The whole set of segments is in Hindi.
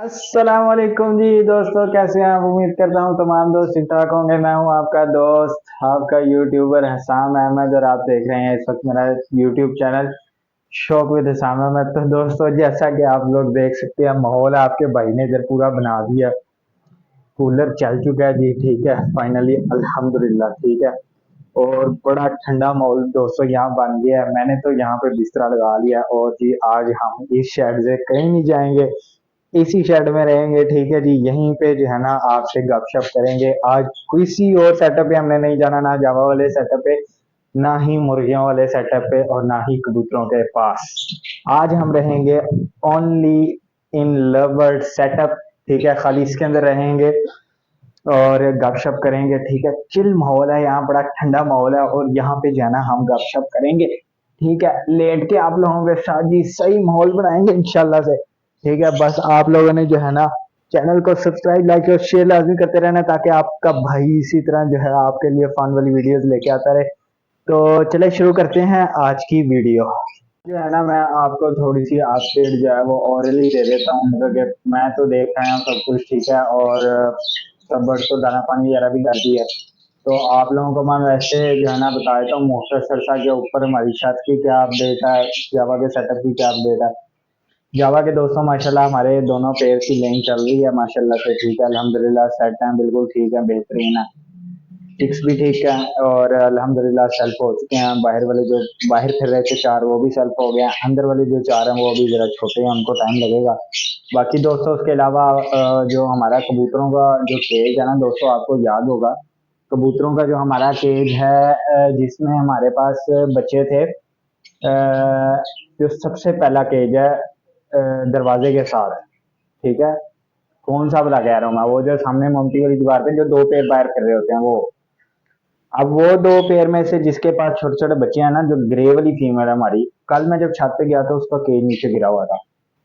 अस्सलाम वालेकुम जी दोस्तों, कैसे हैं आप? उम्मीद करता हूँ तमाम दोस्त ठीक ठाक होंगे। मैं हूँ आपका दोस्त, आपका यूट्यूबर हसाम अहमद, और आप देख रहे हैं इस वक्त मेरा यूट्यूब चैनल शौक विद हसाम अहमद। तो दोस्तों, जैसा कि आप लोग देख सकते हैं, माहौल आपके भाई ने इधर पूरा बना दिया। कूलर चल चुका है जी, ठीक है, फाइनली अल्हम्दुलिल्लाह, ठीक है। और बड़ा ठंडा माहौल दोस्तों यहाँ बन गया है। मैंने तो यहाँ पे बिस्तरा लगा लिया है, और जी आज हम इस शेड से कहीं नहीं जाएंगे, इसी शेड में रहेंगे, ठीक है जी। यहीं पे जो है ना आपसे गपशप करेंगे। आज किसी और सेटअप पे हमने नहीं जाना, ना जावा वाले सेटअप पे, ना ही मुर्गियों वाले सेटअप पे, और ना ही कबूतरों के पास। आज हम रहेंगे ओनली इन लवर्ड सेटअप, ठीक है। खाली इसके अंदर रहेंगे और गपशप करेंगे, ठीक है। चिल माहौल है यहाँ, बड़ा ठंडा माहौल है, और यहाँ पे जाना हम गपशप करेंगे, ठीक है। लेट के आप लोगों के साथ जी सही माहौल बनाएंगे इंशाल्लाह से, ठीक है। बस आप लोगों ने जो है ना चैनल को सब्सक्राइब, लाइक और शेयर लाजमी करते रहना, ताकि आपका भाई इसी तरह जो है आपके लिए फन वाली वीडियोस लेके आता रहे। तो चले शुरू करते हैं आज की वीडियो। जो है ना मैं आपको थोड़ी सी अपडेट जो है वो ओरली दे देता हूँ, मतलब कि मैं तो देख रहा हूँ सब कुछ ठीक है, और सब बर्ड को दाना पानी वगैरह भी कर दी है। तो आप लोगों को मैं वैसे जो है ना बता देता हूँ मोटर सरसा के ऊपर हमारी छत की क्या अपडेट है, जावा के सेटअप की क्या अपडेट है। जावा के दोस्तों माशाल्लाह हमारे दोनों पेयर की लेन चल रही है माशाल्लाह से, ठीक है, अल्हम्दुलिल्लाह। सेट है बिल्कुल ठीक है, बेहतरीन है। टिक्स भी ठीक है, और अल्हम्दुलिल्लाह सेल्फ हो चुके हैं। बाहर वाले जो बाहर फिर रहे थे चार, वो भी सेल्फ हो गए हैं। अंदर वाले जो चार हैं वो अभी जरा छोटे हैं, उनको टाइम लगेगा। बाकी दोस्तों उसके अलावा जो हमारा कबूतरों का जो केज है ना दोस्तों, आपको याद होगा कबूतरों का जो हमारा केज है, जिसमें हमारे पास बच्चे थे, जो सबसे पहला केज है दरवाजे के साथ, ठीक है। कौन सा वाला कह रहा हूँ मैं, वो जो सामने मोमटी वाली दीवार पे जो दो पेड़ बाहर कर रहे होते हैं वो। अब वो दो पेयर में से जिसके पास छोटे छोटे बच्चे हैं ना, जो ग्रे वाली फीमेल है हमारी, कल मैं जब छत पे गया था उसका केज नीचे गिरा हुआ था।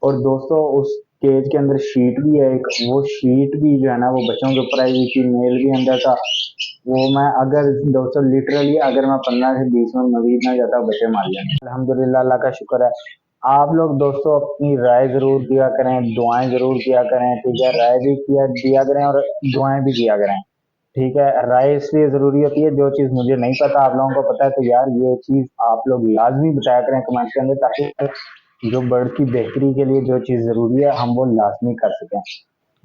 और दोस्तों उस केज के अंदर शीट भी है एक, वो शीट भी जो है ना वो बच्चों के ऊपर आई हुई थी, मेल भी अंदर था। वो मैं अगर दोस्तों लिटरली अगर मैं 15 से 20 मिनट मजीद ना जाता बच्चे मार जाते। अल्हम्दुलिल्लाह, अल्लाह का शुक्र है। आप लोग दोस्तों अपनी राय जरूर दिया करें, दुआएं जरूर किया करें, ठीक है। राय भी किया दिया करें और दुआएं भी किया करें, ठीक है। राय इसलिए ज़रूरी होती है, जो चीज़ मुझे नहीं पता आप लोगों को पता है, तो यार ये चीज़ आप लोग लाज़मी बताया करें कमेंट के अंदर, ताकि जो बर्ड की बेहतरी के लिए जो चीज़ ज़रूरी है हम वो लाज़मी कर सकें।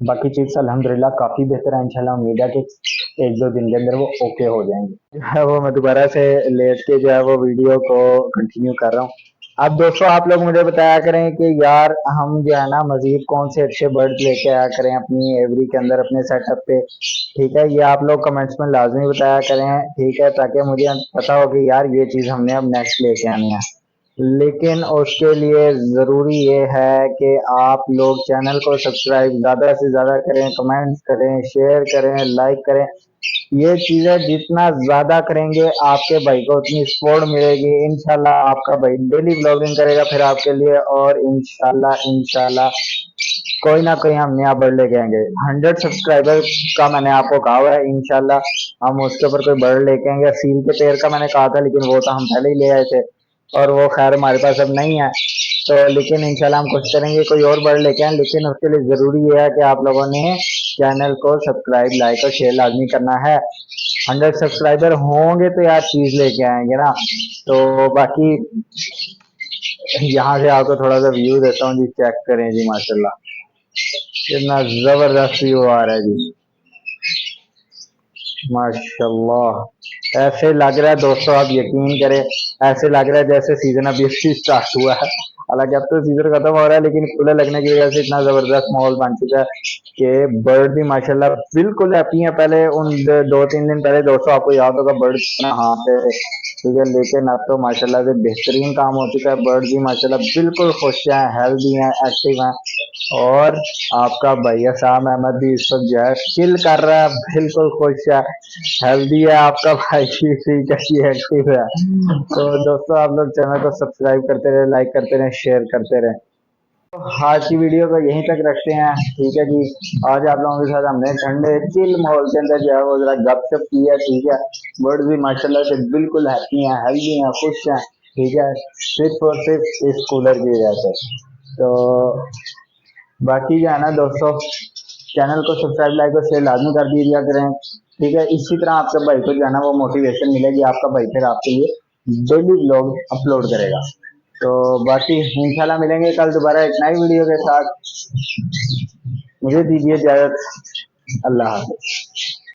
बाकी चीज़ अल्हम्दुलिल्लाह काफ़ी बेहतर है, इंशाल्लाह उम्मीद है कि 1-2 दिन के अंदर वो ओके हो जाएंगे। जो है वो मैं दोबारा से लेट के जो है वो वीडियो को कंटिन्यू कर रहा हूँ। अब दोस्तों आप लोग मुझे बताया करें कि यार हम जो है ना मजीद कौन से अच्छे बर्ड्स लेके आया करें अपनी एवरी के अंदर, अपने सेटअप पे, ठीक है। ये आप लोग कमेंट्स में लाजमी बताया करें, ठीक है, ताकि मुझे पता हो कि यार ये चीज़ हमने अब नेक्स्ट लेके आनी है। लेकिन उसके लिए ज़रूरी ये है कि आप लोग चैनल को सब्सक्राइब ज़्यादा से ज़्यादा करें, कमेंट्स करें, शेयर करें, लाइक करें। ये चीज़ें जितना ज़्यादा करेंगे आपके भाई को उतनी सपोर्ट मिलेगी। इंशाल्लाह आपका भाई डेली ब्लॉगिंग करेगा फिर आपके लिए, और इंशाल्लाह इंशाल्लाह कोई ना कोई हम नया बर्ड लेके आएंगे। 100 सब्सक्राइबर का मैंने आपको कहा हुआ है, इंशाल्लाह हम उसके ऊपर कोई बर्ड लेके आएंगे। सील के पेड़ का मैंने कहा था, लेकिन वो तो हम पहले ही ले आए थे, और वो खैर हमारे पास अब नहीं है। तो लेकिन इंशाल्लाह हम कोशिश करेंगे कोई और बर्ड लेके आए, लेकिन उसके लिए ज़रूरी ये है कि आप लोगों ने चैनल को सब्सक्राइब, लाइक और शेयर लाजमी करना है। 100 सब्सक्राइबर होंगे तो यार चीज़ लेके आएंगे ना। तो बाकी यहाँ से आपको थोड़ा सा व्यू देता हूँ जी, चेक करें जी माशाल्लाह कितना जबरदस्त व्यू आ रहा है जी, माशाल्लाह। ऐसे लग रहा है दोस्तों, आप यकीन करें, ऐसे लग रहा है जैसे सीजन अभी अभी स्टार्ट हुआ है। हालांकि अब तो सीजन खत्म हो रहा है, लेकिन कूलर लगने की वजह से इतना जबरदस्त माहौल बन चुका है कि बर्ड भी माशाल्लाह बिल्कुल हैप्पी है। पहले उन 2-3 दिन पहले दोस्तों आपको याद होगा बर्ड कितना हाथ है, ठीक है, लेकिन अब तो माशाल्लाह से बेहतरीन काम हो चुका है। बर्ड भी माशाल्लाह बिल्कुल खुश हैं, हेल्दी हैं, एक्टिव हैं। और आपका भैया शाम अहमद भी इस वक्त जो है चिल कर रहा है, बिल्कुल खुश है, हेल्दी है। आपका भाई भी ठीक है जी, एक्टिव है। तो दोस्तों आप लोग चैनल को सब्सक्राइब करते रहे, लाइक करते रहे, शेयर करते रहे। तो आज की वीडियो को यहीं तक रखते हैं, ठीक है जी। आज आप लोगों के साथ हमने ठंडे चिल माहौल के अंदर जो है वो जरा गपशप की है, ठीक है। बर्ड भी माशाल्लाह से बिल्कुल हैप्पी हैं, हेल्दी हैं, खुश हैं, ठीक है, सिर्फ और सिर्फ इस कूलर की वजह से। तो बाकी जो है ना दोस्तों, चैनल को सब्सक्राइब, लाइक और शेयर लाजमी कर दीजिए करें। ठीक है, इसी तरह आपके भाई को जो है ना वो मोटिवेशन मिलेगी, आपका भाई फिर आपके लिए डेली व्लॉग अपलोड करेगा। तो बाकी इंशाल्लाह मिलेंगे कल दोबारा एक नई वीडियो के साथ। मुझे दीजिए इजाजत। अल्लाह हाफिज।